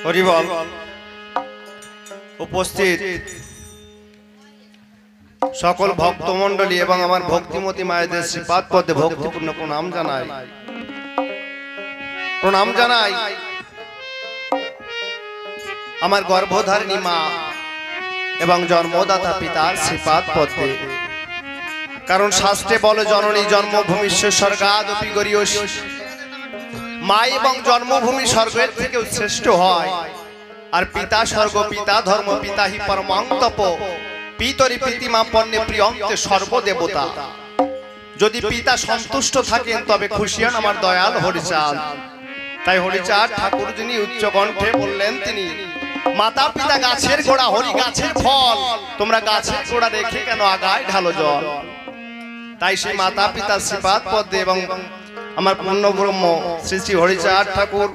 হরি বল। উপস্থিত সকল ভক্তমণ্ডলী এবং আমার ভক্তিমতী মায়েদের শ্রীপাদ পদে ভক্তিপূর্ণ প্রণাম জানাই। প্রণাম জানাই আমার গর্ভধারিণী মা এবং জন্মদাতা পিতার শ্রীপাদ পদে। কারণ শাস্ত্রে বলে জননী জন্মভূমিষ্য স্বর্গাদপি গরীয়সী। মা এবং জন্মভূমি স্বর্গের থেকেও শ্রেষ্ঠ হয়। আর পিতা স্বর্গ, পিতা ধর্ম, পিতা হি পরমাং তপ, পিতরি প্রীতিমা পণ্যে প্রিয়ন্তে সর্বদেবতা। যদি পিতা সন্তুষ্ট থাকেন তবে খুশি হন আমার দয়াল হরিচাঁদ। তাই হরিচাঁদ ঠাকুর যিনি উচ্চ কণ্ঠে বললেন, তিনি মাতা পিতা গাছের গোড়া, হরি গাছের ফল, তোমরা গাছের গোড়া রেখে কেন আগায় ঢালো জল। তাই সেই মাতা পিতা শ্রীপাদ পদে এবং আমার পূর্ণ ব্রহ্ম শ্রী শ্রী হরিচাঁদ ঠাকুর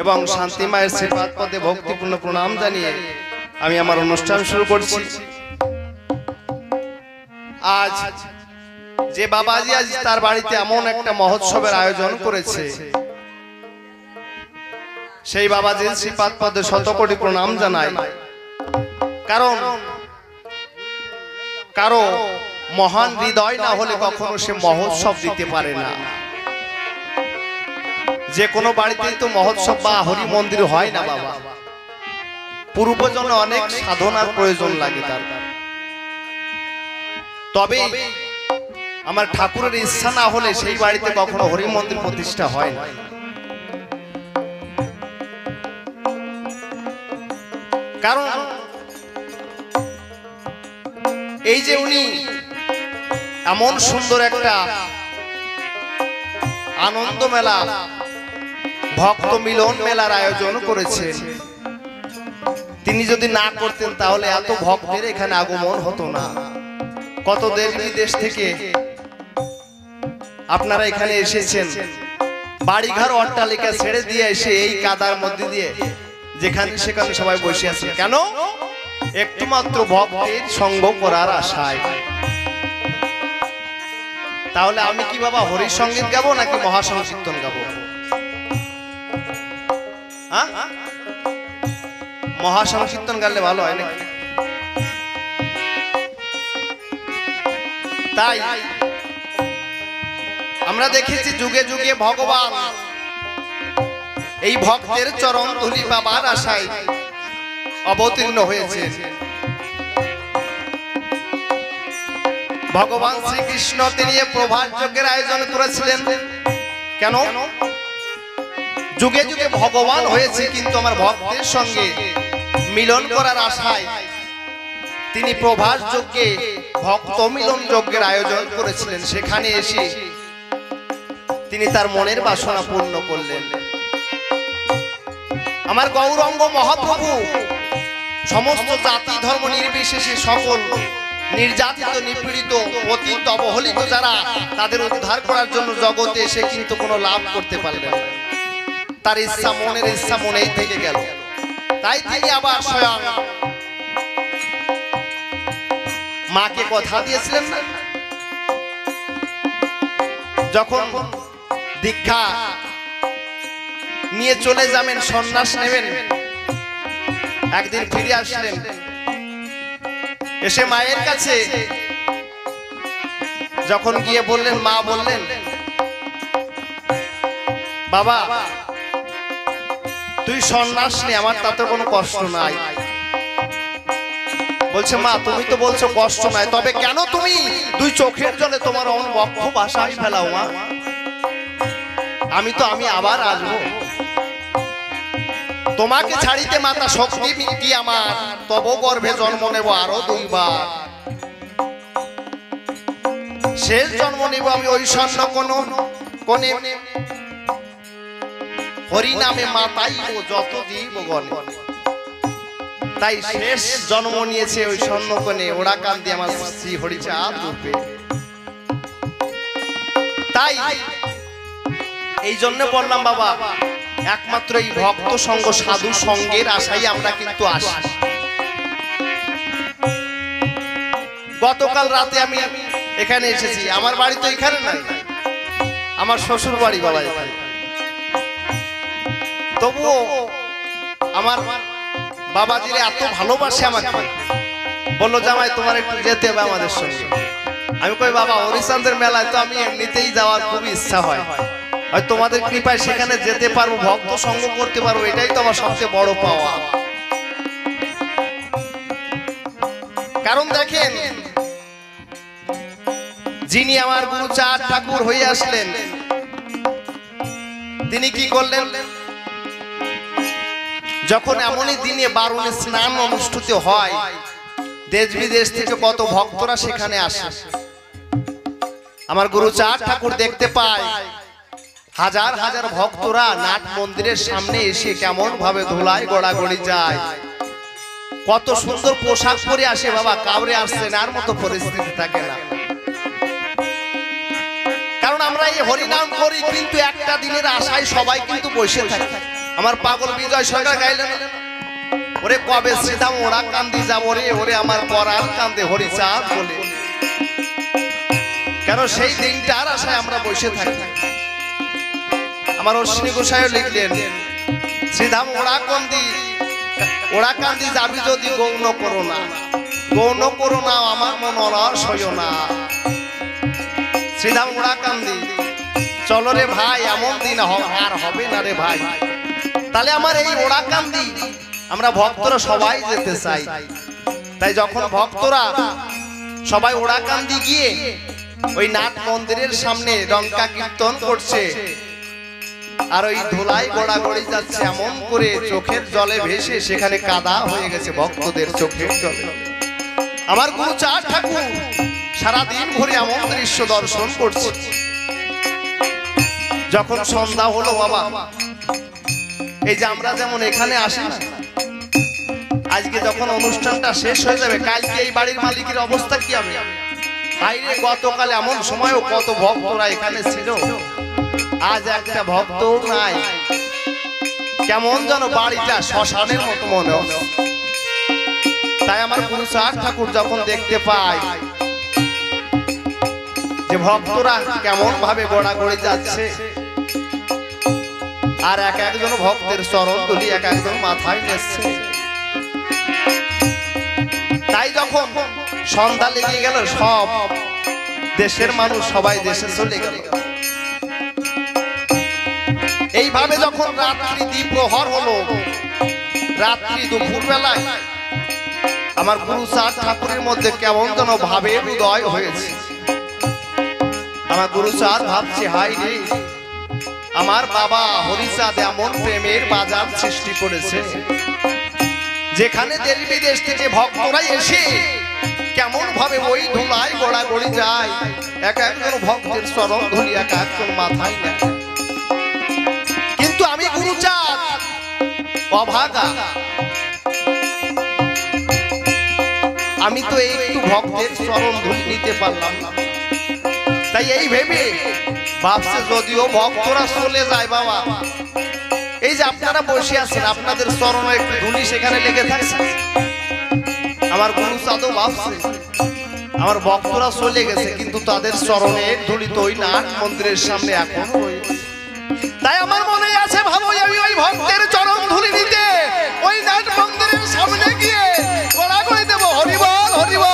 এবং শান্তি মায়ের শ্রীপাদ পদে ভক্তিপূর্ণ প্রণাম জানিয়ে আমি আমার অনুষ্ঠান শুরু করছি। আজ যে বাবাজি আজ তার বাড়িতে এমন একটা মহোৎসবের আয়োজন করেছে, সেই বাবাজির শ্রীপাদ পদে শতকোটি প্রণাম জানাই। কারণ কারো মহান হৃদয় না হলে কখনো সে মহোৎসব দিতে পারে না। যে কোনো বাড়িতেই তো মহোৎসব বা হরি মন্দির হয় না বাবা, পূর্বজনে অনেক সাধনার প্রয়োজন লাগে তার। তবে আমার ঠাকুরের ইচ্ছা না হলে সেই বাড়িতে কখনো হরি মন্দির প্রতিষ্ঠা হয় না। কারণ এই যে উনি এমন সুন্দর একটা আনন্দ মেলা, ভক্ত মিলন মেলার আয়োজন করেছেন, তিনি যদি না করতেন তাহলে এত ভক্তের এখানে আগমন হতো না। কত দেশ বিদেশ থেকে আপনারা এখানে এসেছেন, বাড়িঘর অট্টালিকা ছেড়ে দিয়ে এসে এই কাদার মধ্যে দিয়ে যেখানে সেখানে সবাই বসে আছে কেন? একটু মাত্র ভক্তের সঙ্গ করার আশায়। তাহলে আমি কি বাবা হরি সঙ্গীত গাবো নাকি মহাসংকীর্তন গাবো? মহাসংকীর্তন গাইলে ভালো হয় নাকি? তাই আমরা দেখেছি যুগে যুগে ভগবান এই ভক্তের চরণ ধুলি পাবার আশায় অবতীর্ণ হয়েছে। ভগবান শ্রীকৃষ্ণ তিনি প্রভাত যজ্ঞের আয়োজন করেছিলেন কেন? যুগে যুগে ভগবান হয়েছে, কিন্তু আমার ভক্তের সঙ্গে মিলন করার আশায় তিনি প্রভাত যজ্ঞে ভক্ত মিলন যজ্ঞের আয়োজন করেছিলেন। সেখানে এসে তিনি তার মনের বাসনা পূর্ণ করলেন। আমার গৌরাঙ্গ মহাপ্রভু সমস্ত জাতি ধর্ম নির্বিশেষে সকল নির্যাতিত, নিপীড়িত, পতিত, অবহেলিত যারা, তাদের উদ্ধার করার জন্য জগতে এসে কিন্তু কোনো লাভ করতে পারলেন না। তার ইচ্ছা, মনের ইচ্ছা মনেই থেকে গেল। তাই তিনি আবার স্বয়ং মাকে কথা দিয়েছিলেন না, যখন দীক্ষা নিয়ে চলে যাবেন, সন্ন্যাস নেবেন, একদিন ফিরে আসলেন, এসে মায়ের কাছে যখন গিয়ে বললেন, মা বললেন, বাবা তুই সন্ন্যাস নে, আমার তাতে কোনো কষ্ট নাই। বলছে, মা তুমি তো বলছো কষ্ট নাই, তবে কেন তুমি দুই চোখের জলে তোমার বক্ষ ভাষায় ফেলাও? মা আমি আবার আসবো, তোমাকে ছাড়িতে মাতা শক্তি কি আমার, তব গর্ভে জন্ম নেব আরো দুইবার। শেষ জন্ম নেব আমি ওই স্বর্ণ কোনে, হরি নামে মাতাই ও যত জীব গণে। তাই শেষ জন্ম নিয়েছে ওই স্বর্ণ কোনে ওড়াকান্দি আমার শ্রী হরিচাঁদ রূপে। তাই এই জন্য বললাম বাবা, একমাত্র এই ভক্ত সঙ্গ, সাধু সঙ্গের আশায় আমরা কিন্তু আসি। গতকাল রাতে আমি এখানে এসেছি, আমার বাড়ি তো এখানে নাই, আমার শ্বশুর বাড়ি বাবা এখানে। তবুও আমার বাবাজিরে এত ভালোবাসে আমাকে, বললো জামাই তোমার একটু যেতে হবে আমাদের সঙ্গে। আমি কই বাবা হরিচাঁদের মেলায় তো আমি এমনিতেই যাওয়ার খুবই ইচ্ছা হয়, হয়তো তোমাদের কৃপায় সেখানে যেতে পারবো, ভক্ত সঙ্গ করতে পারবো, এটাই তো আমার সবচেয়ে বড় পাওয়া। কারণ দেখেন যিনি আমার গুরুচাঁদ ঠাকুর হয়ে আসলেন তিনি কি করলেন, যখন এমনই দিনে বারুণে স্নান অনুষ্ঠিত হয়, দেশ বিদেশ থেকে কত ভক্তরা সেখানে আসে। আমার গুরুচাঁদ ঠাকুর দেখতে পায় হাজার হাজার ভক্তরা নাট মন্দিরের সামনে এসে কেমন ভাবে ধুলায় গড়াগড়ি যায়, কত সুন্দর পোশাক পরে আসে বাবা, কাউরে আসছে না আর মতো পরিস্থিতি থাকে না। কারণ আমরা এই হরিনাম করি কিন্তু একটা দিনের আশায় সবাই কিন্তু বসে থাকে। আমার পাগল বিজয় সরকার গাইলেন, ওরে কবে শ্রীধাম ওরা কান্দি যাবো রে, ওরে আমার পরাণ কান্দে হরিচাঁদ বলে। কেন সেই দিনটার আশায় আমরা বসে থাকি। আমার অশ্বিনী গোসাইও লিখলেন, শ্রীধাম ওরা কান্দি যাবি যদি গৌণ করো না, গৌণ করো না আমার মন অলস হইও না। শ্রীধাম ওরা কান্দি চলো রে ভাই, এমন দিন আর হবে না রে ভাই। তাহলে আমার এই ওরা কান্দি আমরা ভক্তরা সবাই যেতে চাই। তাই যখন ভক্তরা সবাই ওরা কান্দি গিয়ে ওই নাট মন্দিরের সামনে ডঙ্কা কীর্তন করছে আর ওই ধুলাই গড়াগড়ি যাচ্ছে, এমন করে চোখের জলে ভেসে সেখানে কাদা হয়ে গেছে ভক্তদের চোখের জলে। আমার গুরুচাঁদ ঠাকুর সারাদিন ভরে এমন দৃশ্য দর্শন করছে। যখন সন্ধ্যা হলো বাবা, এই যে আমরা যেমন এখানে আসি না, আজকে যখন অনুষ্ঠানটা শেষ হয়ে যাবে, কালকে এই বাড়ির মালিকের অবস্থা কি হবে? বাইরে গতকাল এমন সময়ও কত ভক্তরা এখানে ছিল, আজ একটা ভক্ত নাই, কেমন যেন বাড়িটা শ্মশানের মতো মনে হয়। তাই আমার গুরুচাঁদ ঠাকুর যখন দেখতে পায় যে ভক্তরা কেমন ভাবে গড়াগড়ি যাচ্ছে আর এক একজন ভক্তের চরণ ধুলি এক একজন মাথায় নিচ্ছে, তাই যখন সন্ধ্যা লেগে গেল সব দেশের মানুষ সবাই দেশে চলে গেল। এইভাবে যখন রাত্রি দ্বিপ্রহর হলো, রাত্রি দুপুর বেলায় আমার গুরুচাঁদ ঠাকুরের মধ্যে কেমন যেন ভাবের উদয় হয়েছে। আমার গুরুচাঁদ ভাবছে, হাই রে আমার বাবা হরিচাঁদ এমন প্রেমের বাজার সৃষ্টি করেছে, যেখানে দেশ বিদেশ থেকে ভক্তরা এসে কেমন ভাবে ওই ধুলায় গড়াগড়ি যায়, এক একজন ভক্তের চরণ ধুলি এক একজন মাথায় নেয়। কিন্তু আমি গুরুচাঁদ অভাগা, আমি তো একটু ভক্তের চরণ ধুলি নিতে পারলাম না। তাই এই ভেবে ভাবছে যদিও ভক্তরা চলে যায় বাবা, এই যে আপনারা বসে আছেন আপনাদের চরণে একটু ধুলি সেখানে লেগে থাকছে। আমার গুরুচাঁদও ভাবছে আমার ভক্তরা চলে গেছে কিন্তু তাদের চরণে ধুলি তো ওই নাট মন্দিরের সামনে এখন রয়েছে। তাই আমার মনে আছে ভাবো আমি ওই ভক্তের চরণ ধুলি নিতে ওই নাট মন্দিরের সামনে গিয়ে গড়াগড়ি দেব, হরিবল হরিবল।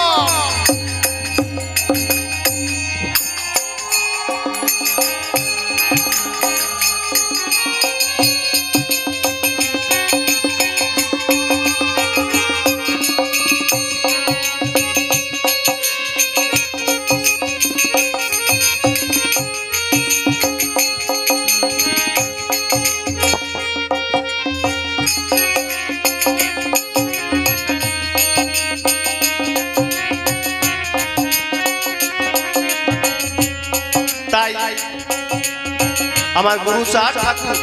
আমার গুরুচাঁদ ঠাকুর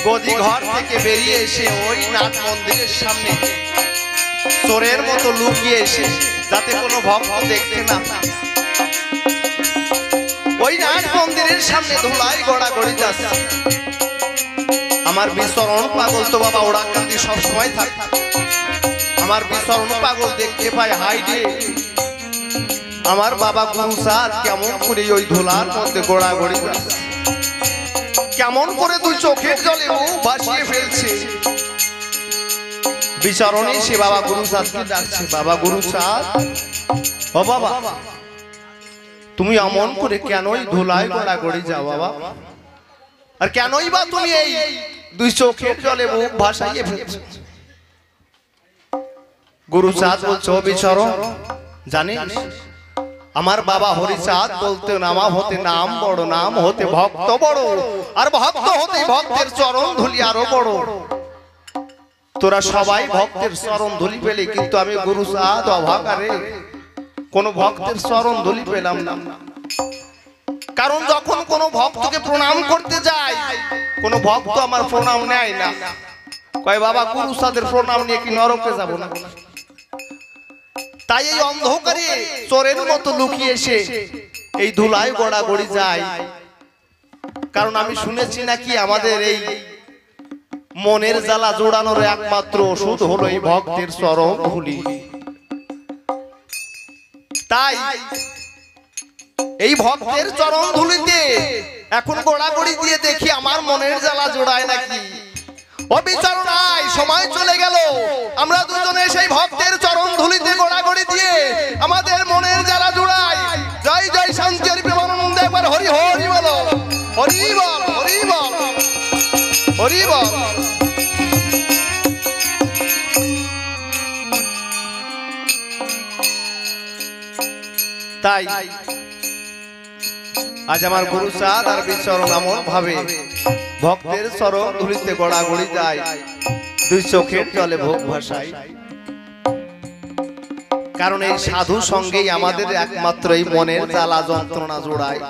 গদি ঘর থেকে বেরিয়ে এসে ওই নাট মন্দিরের সামনে চোরের মতো লুকিয়ে এসে, যাতে কোনো ভক্ত দেখতে না পায়, ওই নাট মন্দিরের সামনে ধুলায় গড়াগড়ি যাচ্ছে। আমার বিচরণ পাগল তো বাবা ওরা কান্দি সবসময় থাকে, আমার বিচরণ পাগল দেখতে পায়, হাই রে আমার বাবা গুরুচাঁদ কেমন করে ওই ধুলার মধ্যে গড়াগড়ি যাচ্ছে, কেমন করে দুই চোখের জলে ও ভাসিয়ে ফেলছে। বিচরণে সে বাবা গুরুচাঁদকে ডাকছে, বাবা গুরুচাঁদ, ও বাবা তুমি অমন করে কেনই ধুলায় গড়াগড়ি যাও বাবা, আর কেনই বা তুমি এই দুই চোখের জলে মুখ ভাসাইয়ে ফেলছো? গুরুচাঁদ বলছো, বিচরণ জানিস আমার বাবা হরিচাঁদ বলতে নামা হতে নাম বড়, নাম হতে ভক্ত বড়, আর ভক্ত হতে ভক্তের চরণ ধুলি আরো বড়। তোরা সবাই ভক্তের চরণ ধুলি পেলে, কিন্তু আমি গুরুচাঁদ অভাগারে কোন ভক্তের চরণ ধুলি পেলাম না। কারণ যখন কোন ভক্তকে প্রণাম করতে যায়, কোন ভক্ত আমার প্রণাম নেয় না, কয় বাবা গুরুচাঁদের প্রণাম নিয়ে কি নরকে যাব না? তাই এই অন্ধকারে চোরের মতো লুকিয়ে এসে এই ধুলায় গড়াগড়ি যায়। কারণ আমি শুনেছি নাকি আমাদের এই মনের জ্বালা জোড়ানোর একমাত্র ওষুধ হলো এই ভক্তের চরণ ধুলি। তাই এই ভক্তের চরণ ধুলিতে এখন গোড়াগড়ি দিয়ে দেখি আমার মনের জ্বালা জোড়ায় নাকি। অবিচারণ আয়, সময় চলে গেল, আমরা দুজনে সেই ভক্তের চরণ ধুলিতে গোড়াগড়ি দিয়ে আমাদের মনের জ্বালা জোড়াই। জয় জয় শান্তি হরি প্রেমানন্দ, একবার হরি হরি বলো, হরি বল হরি বল হরি বল। তাই আজ আমার গুরুচাঁদ আর বিচরণ এমন ভাবে ভক্তের চরণ ধুলিতে গড়াগড়ি যায়, দুই চোখের জলে ভোগ ভাসায়। কারণ এই সাধু সঙ্গেই আমাদের একমাত্র এই মনের জ্বালা যন্ত্রণা জোড়ায়।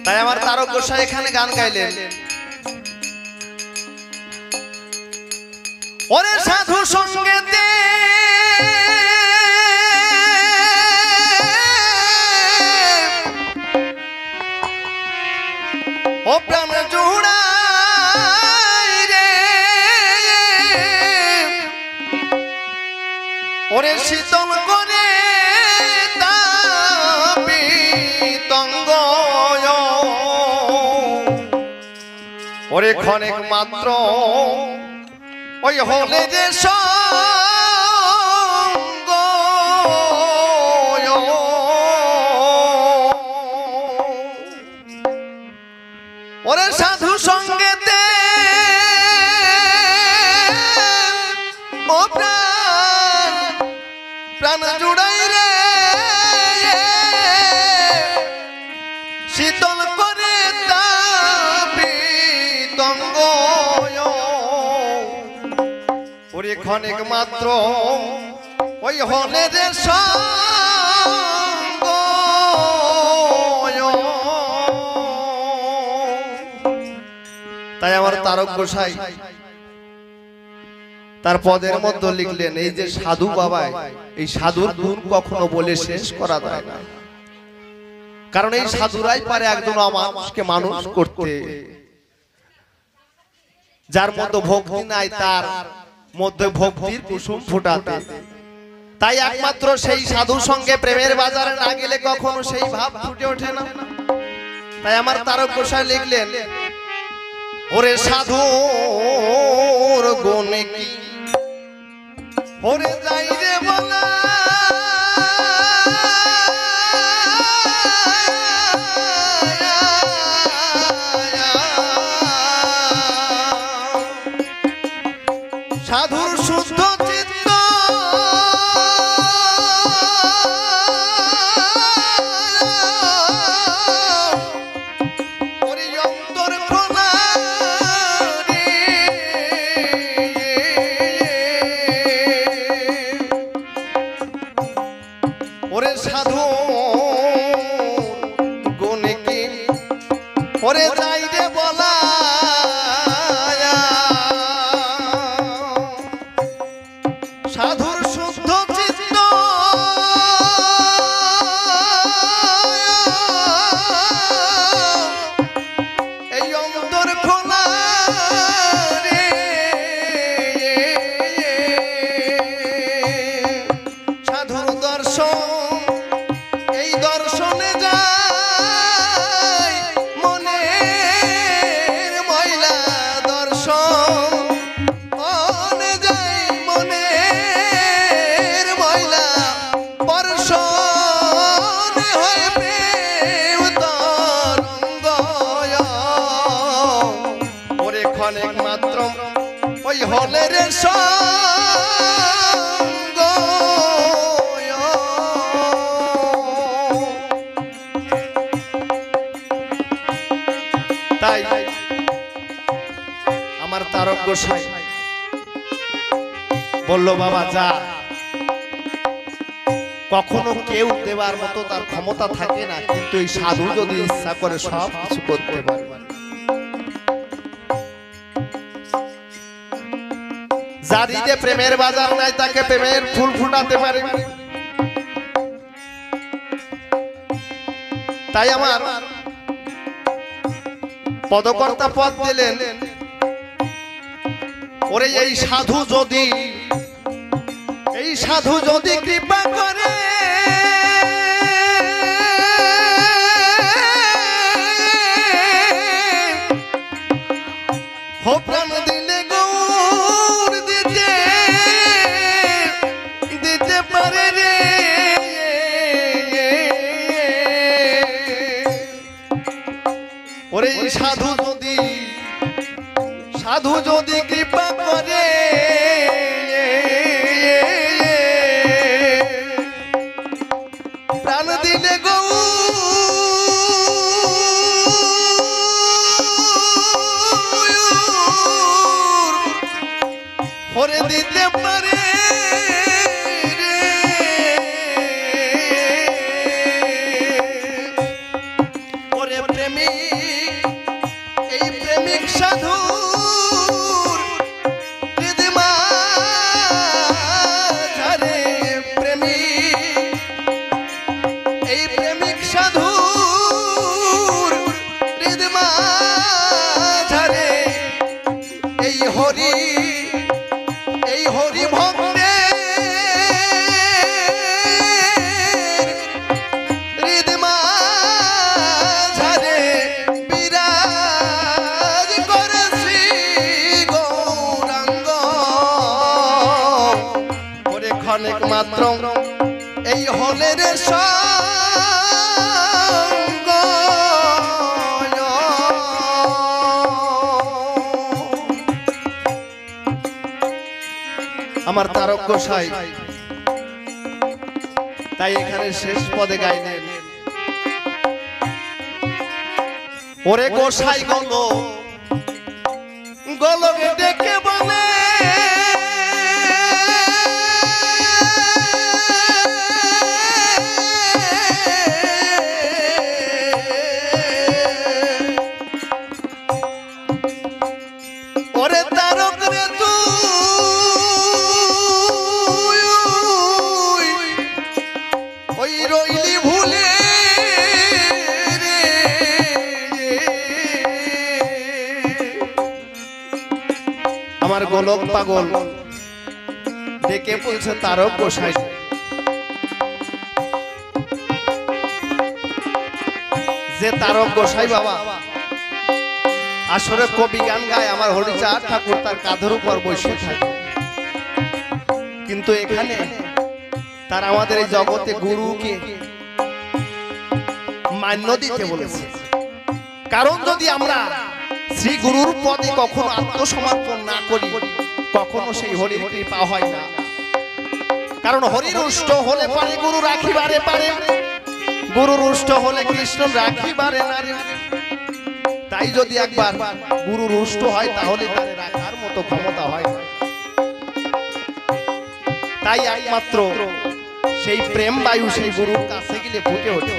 তাই আমার তারক গোসাই এখানে গান গাইলেন, ওরে সাধু সঙ্গেতে ও প্রাণ জুড়াই রে, ওরে শীতল করে তাপি তঙ্গ, ওরে ক্ষণিক মাত্র ওই হলে যে সঙ্গ, ওরে সাধু সঙ্গেতে ও প্রাণ প্রাণ জুড়াই রে, শীতল করে তাপি তঙ্গ, ওরে ক্ষণিক মাত্র ওই হলে রে সঙ্গ। তাই আমার তারক গোসাই তার পদের মধ্যে লিখলেন, এই যে সাধু বাবা, এই সাধুর গুণ কখনো বলে শেষ করা যায় না। কারণ এই সাধুরাই পারে একজন মানুষকে মানুষ করতে। যার মধ্যে ভক্তি নাই তার মধ্যে ভক্তির কুসুম ফোটাতে। তাই একমাত্র সেই সাধুর সঙ্গে প্রেমের বাজারে না গেলে কখনো সেই ভাব ফুটে ওঠে না। তাই আমার তারক গোসাই লিখলেন, ওরে সাধুর গুণে কি ওরে যাই রে বলা, সাধুর শুদ্ধ চিত্ত ওরে অন্তর খোলা রে, ওরে সাধু গুণে কি ওরে যাই রে বলা, সাধুর শুদ্ধ চিত্ত এই অন্তর খোলা রে, সাধুর দর্শন এই দর্শনে যায় মনে হলের সঙ্গ তাই আমার তারক গোসাই বলল বাবা যা কখনো কেউ দেবার মতো তার ক্ষমতা থাকে না কিন্তু এই সাধু যদি ইচ্ছা করে সব কিছু করতে পারে যার হৃদয়ে প্রেমের বাজার নাই তাকে প্রেমের ফুল ফুটাতে পারে তাই আমার পদকর্তা পদ দিলেন ওরে এই সাধু যদি কৃপা করে হো প্রাণ দিলে গৌর দিতে পারে রে ওরে এই সাধু যদি কৃপা করে প্রাণ দিলে গৌর হরে দিতে পারে ওরে প্রেমিক এই প্রেমিক সাধু এই হরি ভক্তের হৃদ মাঝারে বিরাজ করে শ্রী গৌরাঙ্গ ওরে ক্ষণিক মাত্র এই হলের সঙ্গ আমার তারক গোসাই তাই এখানে শেষ পদে গাইলেন ওরে গোসাই গোলক ডেকে বলে ওরে তারক রে ওই রইলি ভুলে রে আমার গোলক পাগল ডেকে বলছে তারক গোসাই যে তারক গোসাই বাবা আসলে কবি গান গায় আমার হরিচাঁদ ঠাকুর তার কাঁধের উপর বসে থাকে কিন্তু এখানে তার আমাদের এই জগতে গুরুকে মান্য দিতে বলেছে কারণ যদি আমরা শ্রী গুরুর পদে কখনো আত্মসমর্পণ না করি কখনো সেই হরির কৃপা হয় না কারণ হরি রুষ্ট হলে পারে গুরু রাখিবারে পারে গুরু রুষ্ট হলে কৃষ্ণ রাখিবারে নারে তাই যদি একবার গুরু রুষ্ট হয় তাহলে তারে রাখার মতো ক্ষমতা হয় না তাই একমাত্র সেই প্রেম বায়ু সেই গুরুর কাছে গেলে ফুটে ওঠে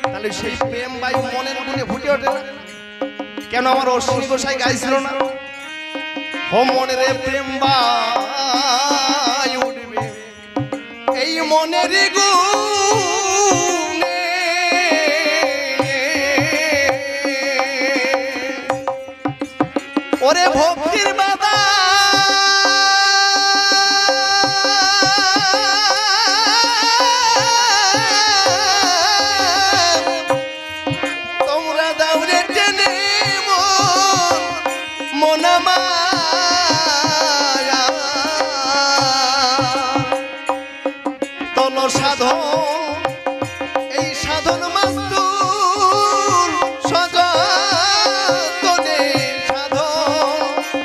তাহলে সেই প্রেম বায়ু মনের গুণে ফুটে ওঠে না কেন আমার অশ্বিনী গোসাই গাইছিল না হো মনের প্রেম বায়ু উঠবে এই মনের গুণে ওরে ভক্তির বাবা সাধন এই সাধন মাস্তুর সজনে সাধন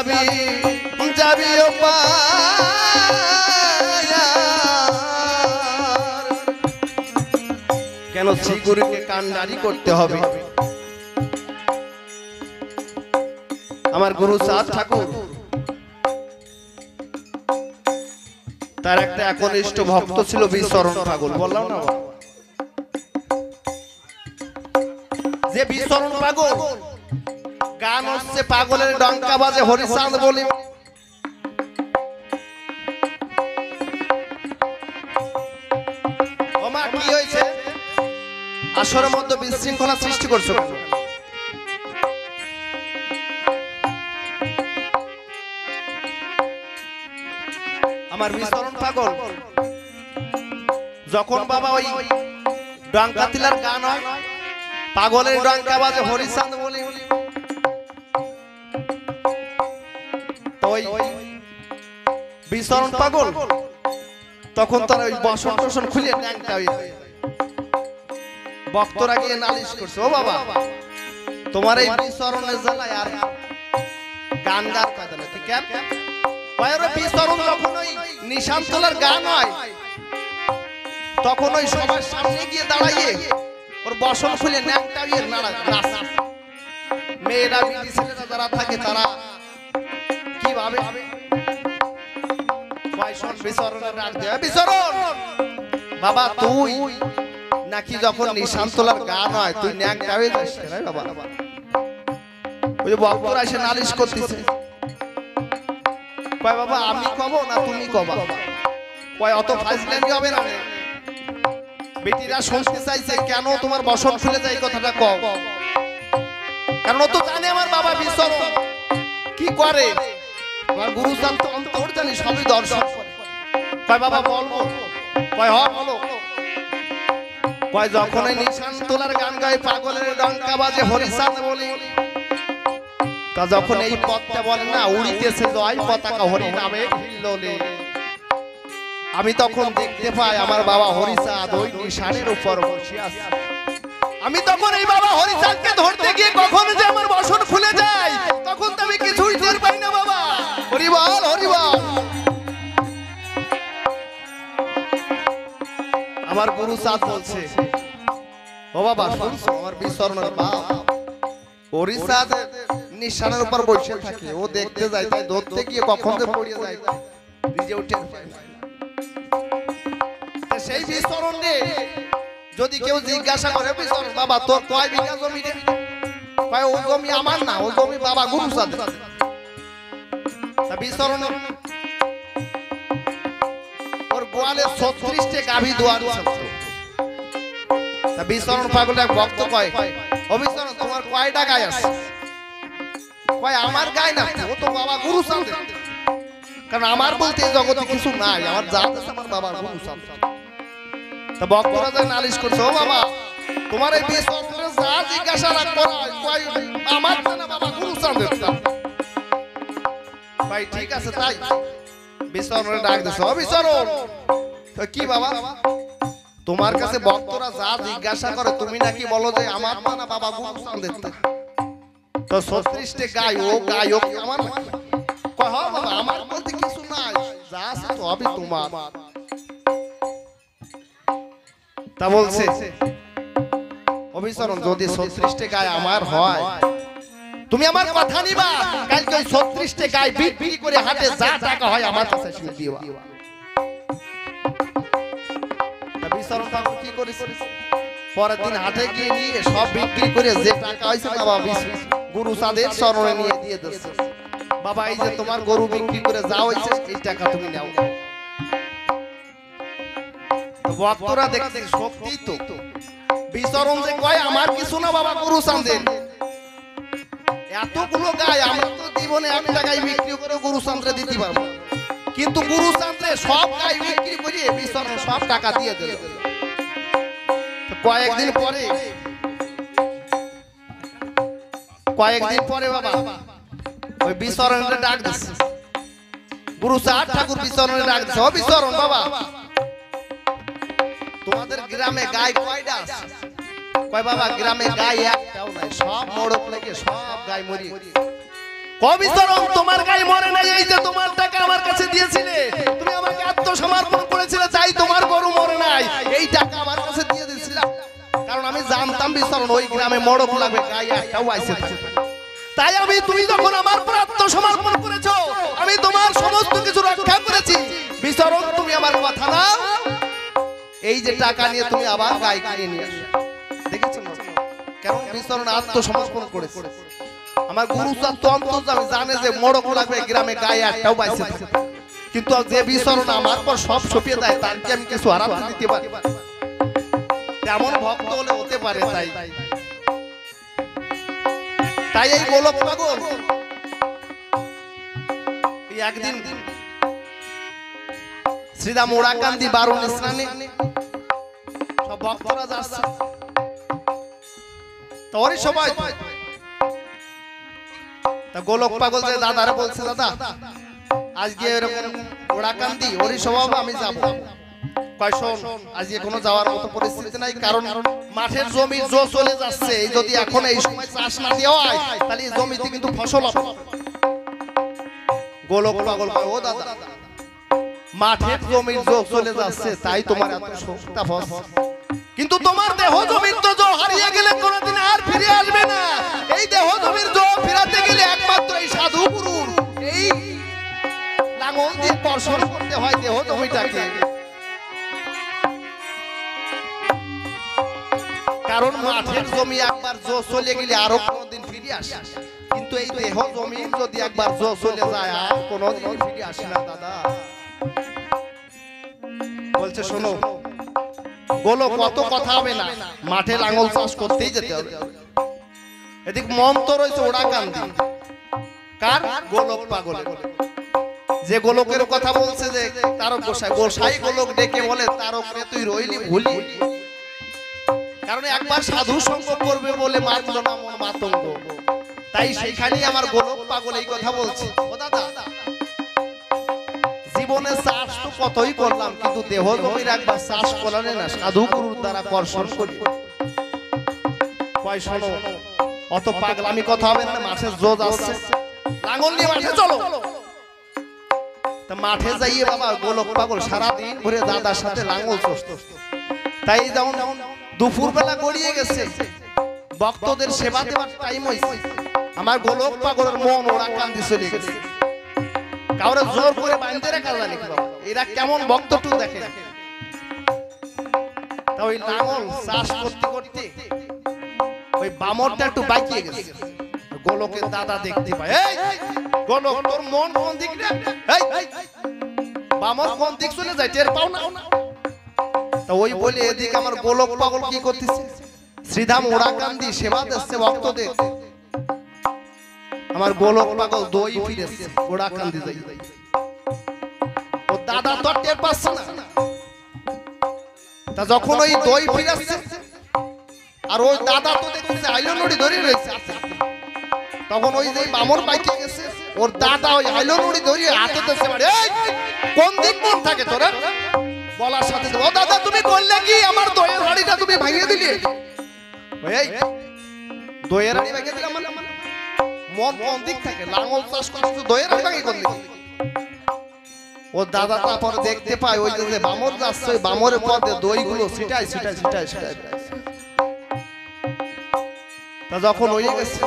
যাবি যাবি ও পায়া কেন শ্রীগুরুকে কান্ডারি করতে হবে আমার গুরু চাঁদ ঠাকুর তার একটা একনিষ্ঠ ভক্ত ছিল বিচরণ পাগল বললাম না যে বিচরণ পাগল গান হচ্ছে পাগলের ডঙ্কা বাজে হরিচাঁদ বলি ওমা কি হয়েছে আসরের মধ্যে বিশৃঙ্খলা সৃষ্টি করছো আমার বিচরণ পাগল যখন বাবা ওই ডঙ্কা তিলার গান হয় পাগলের ডঙ্কা বাজে হরিচাঁদ বলি তো ওই বিচরণ পাগল তখন তার ওই বসন টসন খুলে ট্যাঙ্কটা ভক্তরা গিয়ে নালিশ করছে ও বাবা তোমার এই বিচরণের জ্বালায় আর গান গান কাঁদে না ঠিক আছে বিচরণ যখন ওই নিশান তোলার গান হয় তখন ওই সবার সামনে গিয়ে দাঁড়াইয়ে ওর বসন খুলে ন্যাংটা নাচ মেয়েরা বিটি ছেলেরা যারা থাকে তারা কি ভাবে বাবা তুই নাকি যখন নিশান তোলার গান হয় তুই ন্যাংটা হয়ে যাস বাবা ওই যে ভক্তরা এসে নালিশ করতেছে কয় বাবা আমি কব না তুমি কবা কয় অত ফাজলামি হবে না বেটিরা শুনতে চাইছে কেন তোমার বসন খুলে যায় কথাটা কও কারণ ও তো জানে আমার বাবা বিচরণ কি করে আমার গুরু চাঁদ তো অন্তর জানি সবই দর্শন কয় বাবা বলবো কয় হ বলো কয় যখন এই নিশান তোলার গান গায় পাগলের ডঙ্কা বাজে হরিচাঁদ বলি তা যখন এই পথটা বলে না উড়িতেছে জয় পতাকা হরি নামে হিল্লোলে আমি তখন দেখতে পাই আমার বাবা হরিচাঁদ ওই নিশানের উপর বসে আছে আমি তখন এই বাবা হরিচাঁদকে ধরতে গিয়ে কখন যে আমার বসন খুলে যায় তখন তো আমি কিছুই টের পাই না বাবা হরি বল হরি বল আমার গুরু চাঁদ বলছে ও বাবা শুনছো আমার বিচরণের বাপ হরিচাঁদ নিশানের উপর বসে থাকে ও দেখতে যায় তাই ধরতে গিয়ে কখন যে পড়ে যায় নিজে উঠে সেই বিচরণ রে যদি কেউ জিজ্ঞাসা করে বিচরণ বাবা তোর কয় বিঘা জমি রে কয় ও জমি আমার না ও জমি বাবা গুরু চাঁদের তা বিচরণ ওর গোয়ালে 36টে গাভী দোয়ার থাকতো তা বিচরণ পাগল এক ভক্ত কয় ও বিচরণ তোমার কয়টা গায় আছে কয় আমার গায় না ও তো বাবা গুরু চাঁদের কারণ আমার বলতে জগতে কিছু নাই আমার জাত আছে আমার বাবা গুরু চাঁদ তা ভক্তরা যা নালিশ করছে ও বাবা তোমার এই বিচরণের যা জিজ্ঞাসা করা কয় আমার না বাবা গুরু চাঁদের ভাই ঠিক আছে তাই বিচরণের ডাক দিছে ও বিচরণ তো কি বাবা তোমার কাছে ভক্তরা যা জিজ্ঞাসা করে তুমি নাকি বলো যে আমার না বাবা গুরু চাঁদের তো 36টে গায় ও গায় ও আমার কয় হ্যাঁ বাবা আমার বলতে কিছু নাই যা আছে তো আমি তোমার তা বলছে অবিচরণ যদি 36টে গায় আমার হয় তুমি আমার কথা নিবা কালকে ওই 36টে গায় বিক্রি করে হাটে যা টাকা হয় আমার কাছে শুনে দিবা তা বিচরণ পাগল কি করেছে পরের দিন হাটে গিয়ে নিয়ে সব বিক্রি করে যে টাকা হইছে বাবা গুরু চাঁদের চরণে নিয়ে দিয়ে দিচ্ছে বাবা এই যে তোমার গরু বিক্রি করে যা হইছে এই টাকা তুমি নাও ভক্তরা দেখতে সত্যি তো বিচরণ যে কয় আমার কিছু না বাবা গুরু চাঁদের এতগুলো গায় আমরা তো জীবনে এক টাকায় বিক্রি করে গুরু চাঁদরে দিতে পারবো কিন্তু গুরু চাঁদরে সব গায় বিক্রি করে বিচরণ সব টাকা দিয়ে দিল কয়েকদিন পরে বাবা ওই বিচরণের ডাক দিচ্ছে গুরু চাঁদ ঠাকুর বিচরণের ডাক দিচ্ছে ও বিচরণ বাবা তোমাদের গ্রামে গায় কয়টা আছে কয় বাবা গ্রামে গায় একটাও নাই সব মোড়ক লেগে সব গায় মরি কবিচরণ তোমার গায়ে মরে নাই, এই যে তোমার টাকা আমার কাছে দিয়েছিলে, তুমি আমাকে আত্মসমর্পণ করেছিলে, তাই তোমার গরু মরে নাই, এই টাকা আমার কাছে দিয়ে দিয়েছিলাম। কারণ আমি জানতাম বিচরণ ওই গ্রামে মড়ক লাগবে, গায়ে একটাও আইসে থাকবে, তাই আমি তুমি যখন আমার উপর আত্মসমর্পণ করেছো, আমি তোমার সমস্ত কিছু রক্ষা করেছি। বিচরণ তুমি আমার কথা না, এই যে টাকা নিয়ে তুমি আবার গায়ে কিনে নিয়ে আসো, দেখেছো না কেমন বিচরণ আত্মসমর্পণ করেছে। আমার গুরু আমি জানে যে মড়ক লাগবে গ্রামে, গায়ে একটাও বাইসে থাকে, কিন্তু যে বিচরণ আমার পর সব সপিয়ে দেয়, তার কি আমি কিছু হারাতে দিতে পারি? তেমন ভক্ত হলে হতে পারে। তাই এই গোলক পাগল একদিন শ্রীরাম ওড়াকান্দি বারুণ স্নানে সব ভক্তরা যাচ্ছে, তোরই সবাই তা গোলক পাগল যে দাদারে বলছে, দাদা আজকে এরকম ওড়াকান্দি ওরই স্বভাব আমি যাব। কয় শোন, আজকে কোনো যাওয়ার মতো পরিস্থিতি নাই, কারণ মাঠের জমি জো চলে যাচ্ছে, যদি এখন এই সময় চাষ না দেওয়া হয় তাহলে এই জমিতে কিন্তু ফসল হবে। গোলক পাগল কয়, ও দাদা মাঠের জমির জো চলে যাচ্ছে, তাই তোমার এত শোকটা ফস, কিন্তু তোমার দেহ জমির তো জো হারিয়ে গেলে কোনোদিন আর ফিরে আসবে না। এই দেহ জমির জো ফেরাতে গেলে একমাত্র এই সাধু গুরুর এই লাঙল দিয়ে স্পর্শন করতে হয় দেহ জমিটাকে, কারণ মাঠের জমি একবার জো চলে গেলে আরো কোনোদিন ফিরে আসে, কিন্তু এই দেহ জমি যদি একবার জো চলে যায় আর কোনোদিন ফিরে আসে না। দাদা বলছে, শোনো গোলক কত কথা হবে না, মাঠে লাঙল চাষ করতেই যেতে হবে। এদিক মন তো রয়েছে ওড়াকান্দি, কার? গোলক পাগল। যে গোলকের কথা বলছে যে তারক গোসাই, গোসাই গোলক ডেকে বলে, তারক রে তুই রইলি ভুলি, কারণ একবার সাধু সঙ্গ করবে বলে মানল না মন মাতঙ্গ, তাই সেখানেই আমার গোলক পাগল এই কথা বলছে। ও দাদা জীবনে চাষ তো কতই করলাম, কিন্তু দেহ জমির একবার চাষ করলে না সাধু গুরুর দ্বারা কর্ষণ করি। কয় শোনো, অত পাগলামি কথা হবে না, মাঠে জোজ আসছে, লাঙল নিয়ে মাঠে চলো। তা মাঠে যাইয়ে বাবা গোলক পাগল সারাদিন ভরে দাদার সাথে লাঙল চষত। তাই যেমন দুপুর বেলা গড়িয়ে গেছে, ভক্তদের সেবা দেওয়ার টাইম হয়েছে, আমার গোলক পাগলের মন ওড়াকান্দি চলে গেছে। কাউরে জোর করে বাঁধতে রাখা জানি বাবা, এরা কেমন ভক্তটু দেখে। তা ওই লাঙল চাষ করতে করতে ওই বামরটা একটু বাঁকিয়ে গেছে, গোলকের দাদা দেখতে পায়, এই গোলক তোর মন কোন দিক রে, এই বামর কোন দিক চলে যায় টের পাও না? তা ওই বলে এদিকে আমার গোলক পাগল কি করতেছে, শ্রীধাম ওড়াকান্দি সেবা দিচ্ছে ভক্তদের। আমার গোলক পাগল দই ফিরেছে ওড়াকান্দি যাই, ও দাদা তো টের পাচ্ছে না। তা যখন ওই দই ফিরেছে আর ওই দাদা তো দেখতেছে আইলো নড়ি ধরে রয়েছে, তখন ওই যে বামর বাইকে গেছে, ওর দাদা ওই আইলো নড়ি ধরে হাতে দিচ্ছে, এই কোন দিক মন থাকে তোরা বলার সাথে, ও দাদা তুমি করলে কি, আমার দইয়ের হাড়িটা তুমি ভাঙিয়ে দিলে। এই দইয়ের হাড়ি ভাঙিয়ে দিলাম মানে মন কোন দিক থাকে, লাঙল চাষ করতে দইয়ের হাড়ি ভাঙিয়ে কোন দিক? ও দাদা তারপর দেখতে পায় ওই যে বামর যাচ্ছে, ওই বামরের পথে দইগুলো ছিটায় ছিটায় ছিটায় ছিটায়। তা যখন ওই গেছে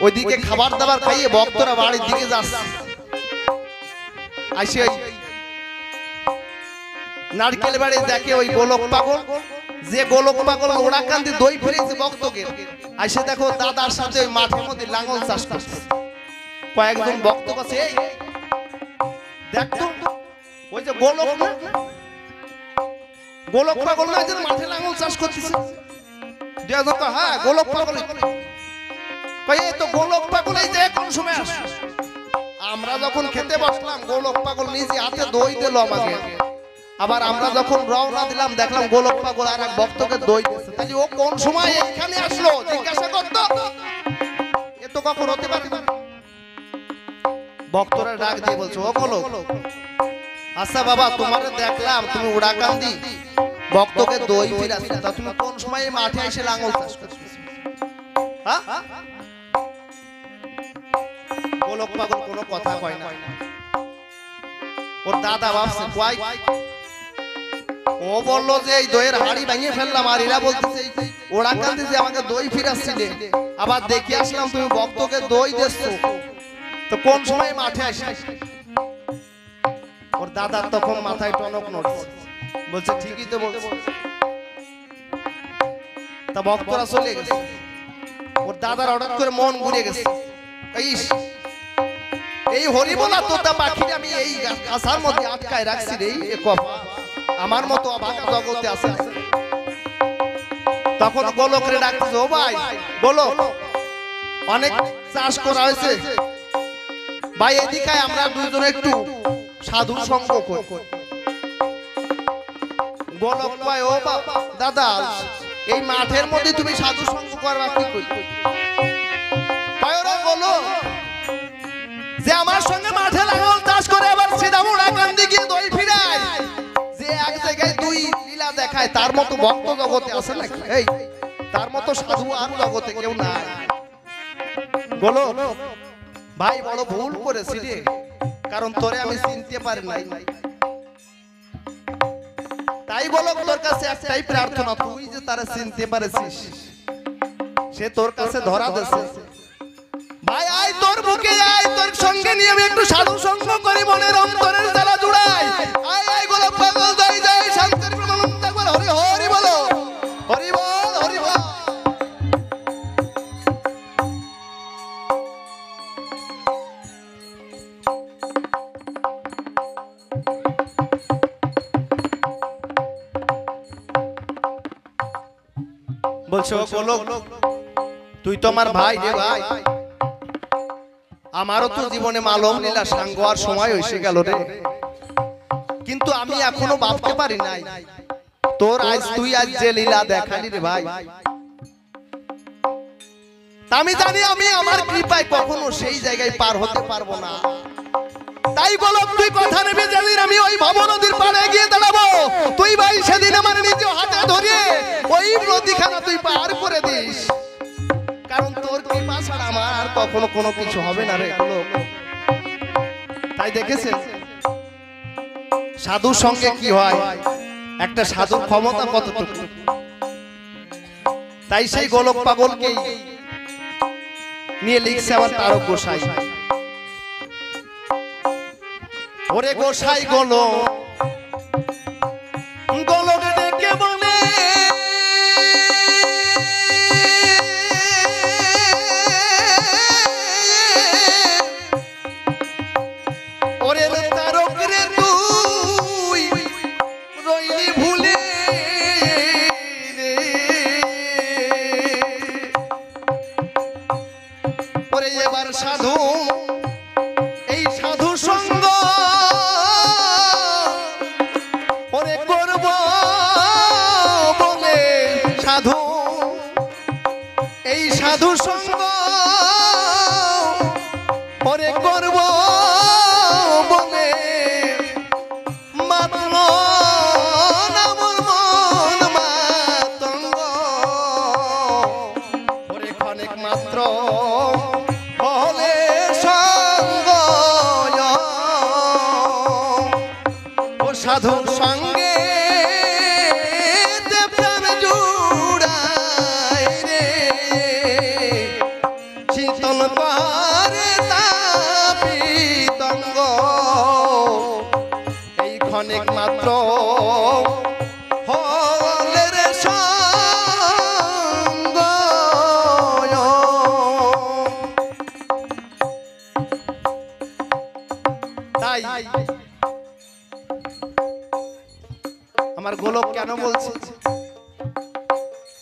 ওইদিকে খাবার দাবার খাইয়ে ভক্তরা বাড়ির দিকে যাচ্ছে, আসে নারকেল বাড়ি দেখে ওই গোলক পাগল, যে গোলক পাগল ওড়াকান্দি দই ফিরেছে ভক্তকে, আসে দেখো দাদার সাথে ওই মাঠের মধ্যে লাঙল চাষ করছে। কয়েকজন ভক্ত কাছে, এই দেখতো ওই যে গোলক না, গোলক পাগল না যে মাঠে লাঙল চাষ করতেছে, হ্যাঁ গোলক পাগল। এই তো গোলক পাগল এই যে কোন সময় আসে, আমরা যখন খেতে বসলাম গোলক পাগল নিজে হাতে দই দিল আমাকে, আবার আমরা যখন রওনা দিলাম দেখলাম গোলক পাগল আর এক ভক্তকে দই দিচ্ছে, তাহলে ও কোন সময় এখানে আসলো জিজ্ঞাসা করতো, এ তো কখন হতে পারে না। ভক্তরা ডাক দিয়ে বলছে, ও গোলক, আচ্ছা বাবা তোমারে দেখলাম তুমি ওড়াকান্দি ভক্তকে দই ফিরাচ্ছ, তা তুমি কোন সময় মাঠে এসে লাঙল চাষ করছো? গোলক পাগল কোনো কথা কয় না। ওর দাদা ভাবছে কয়, ও বললো যে এই দইয়ের হাড়ি ভেঙে ফেললাম, আর এরা বলতেছে ওরা কাঁদতেছে আমাকে দই ফিরাচ্ছিলে, আবার দেখে আসলাম তুমি ভক্তকে দই দিচ্ছো, তো কোন সময় মাঠে আসি? ওর দাদার তখন মাথায় টনক নড়ছে, বলছে ঠিকই তো বলছে। তা ভক্তরা চলে গেছে, ওর দাদার হঠাৎ করে মন ঘুরে গেছে, এই হরিবলা তোতা পাখি আমি এই কাঁসার মধ্যে আটকায় রাখছি রে, আমার মতো অভাগা জগতে আছে। তখন গোলকরে ডাকছে, ও ভাই গোলক, অনেক চাষ করা হয়েছে ভাই, এদিকে আমরা দুইজন একটু সাধু সঙ্গ করি। গোলক ভাই, ও দাদা এই মাঠের মধ্যে তুমি সাধু সঙ্গ করবা কি করি? গোলক যে আমার সঙ্গে মাঠে লাঙল চাষ করে আবার সিধা মোড়া কান্দি গিয়ে দই ফিরায়, যে এক জায়গায় দুই লীলা দেখায়, তার মতো ভক্ত জগতে আছে নাকি? এই তার মতো সাধু আর জগতে কেউ নাই। গোলক ভাই বড় ভুল করেছি রে, কারণ তোরে আমি চিনতে পারি নাই। তাই গোলক তোর কাছে একটাই প্রার্থনা, তুই যে তারা চিনতে পারেছিস, সে তোর কাছে ধরা দেছে। ভাই আয় তোর বুকে আয়, তোর সঙ্গে নিয়ে আমি একটু সাধু সঙ্গ করি, মনের অন্তরের জ্বালা জুড়াই। আয় আয় গোলাপ পাগল, জয় জয় শান্তির প্রমানন্দ বল, হরি হরি বলো, হরি বল হরি বল। বলছো গোলক তুই তো আমার ভাই রে ভাই, আমারও তো জীবনে মালম লীলা সাঙ্গ আর সময় এসে গেল রে, কিন্তু আমি এখনো ভাবতে পারি নাই তোর আজ তুই আজ যে লীলা দেখালি রে ভাই, আমি জানি আমি আমার কৃপায় কখনো সেই জায়গায় পার হতে পারবো না। তাই গোলক তুই কথা নেবে, যেদিন আমি ওই ভব নদীর পাড়ে গিয়ে দাঁড়াবো, তুই ভাই সেদিন আমার নিজ হাতে ধরে ওই নদীখানা তুই পার করে দিস, কারণ তোর কৃপা ছাড়া আমার আর কখনো কোনো কিছু হবে না রে গোলক। তাই দেখেছেন সাধুর সঙ্গে কি হয়, একটা সাধুর ক্ষমতা কতটুকু। তাই সেই গোলক পাগলকে নিয়ে লিখছে আমার তারক গোসাই, ওরে গোসাই গোলক, গোলক ডেকে বলে ওরে তারক রে তুই রইলি ভুলে রে, ওরে এবার সাধু এই সাধু সঙ্গ ওরে করব বলে, সাধু এই সাধু সঙ্গ ওরে করব বলে, মাতল নামর মন মাতঙ্গ, ওরে ক্ষণিক মাত্র হলে সঙ্গ, ও সাধুর সঙ্গে প্রাণ জুড়ায় রে, শীতল পারে তাপিতঙ্গ, এই ক্ষণিক মাত্র হলে রে সঙ্গ। তাই আমার গোলক কেন বলছে,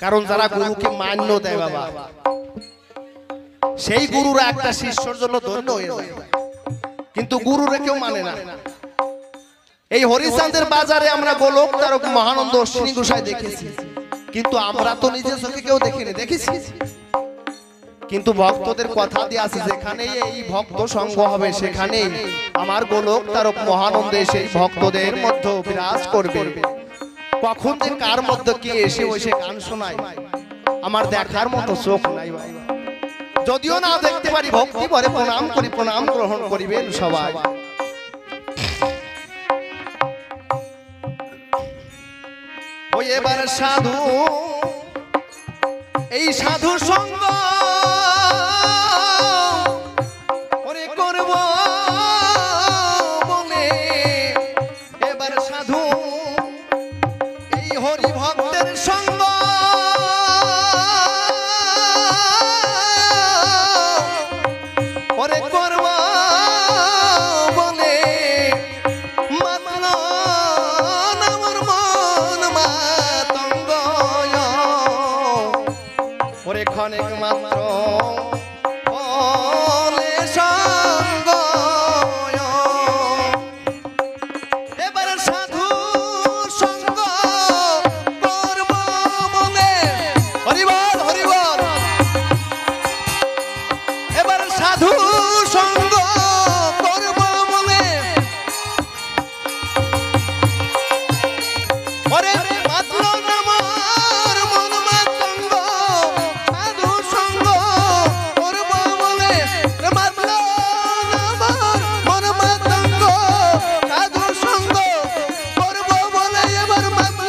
কারণ যারা গুরুকে মান্য দেয় বাবা, সেই গুরুরা একটা শিষ্যর জন্য ধন্য হয়ে যায়, কিন্তু গুরুরে কেউ মানে না। এই হরিচাঁদের বাজারে আমরা গোলক তারক মহানন্দ অশ্বিনী গোসাই দেখেছি, কিন্তু আমরা তো নিজে চোখে কেউ দেখিনি, দেখেছি কিন্তু ভক্তদের কথা দিয়ে আছে, যেখানেই এই ভক্ত সঙ্গ হবে সেখানেই আমার গোলক তারক মহানন্দে সেই ভক্তদের মধ্যে বিরাজ করবে। কখন যে কার মধ্যে কে এসে বসে গান শোনায় আমার দেখার মতো চোখ নাই ভাই। যদিও না দেখতে পারি ভক্তি ভরে প্রণাম করি, প্রণাম গ্রহণ করিবেন সবাই। ওই এবার সাধু, এই সাধু সঙ্গ ওরে করব বলে, এবার সাধু এই হরি ভক্তের সঙ্গ ওরে করব বলে, মাত্র আমার মন মাতঙ্গ ওরে ক্ষণিক মাত্র বলে সঙ্গ। এবার সাধু সঙ্গ করব বলে, হরিবল হরিবল, এবার সাধু সঙ্গ করব বলে, ওরে মাত্র আমার মন মাতঙ্গ, সাধু সঙ্গ করব বলে, মাত্র আমার মন মাতঙ্গ, সাধু সঙ্গ করব বলে, এবার মাত্র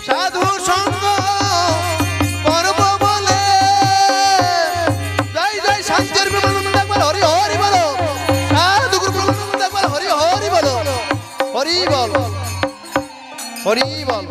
সাধু সঙ্গ করব বলে। জয় জয় শান্তির বিমল একবার হরি হরি বলো, সাধু গুরু একবার হরি হরি বলো, হরি বল হরি বল।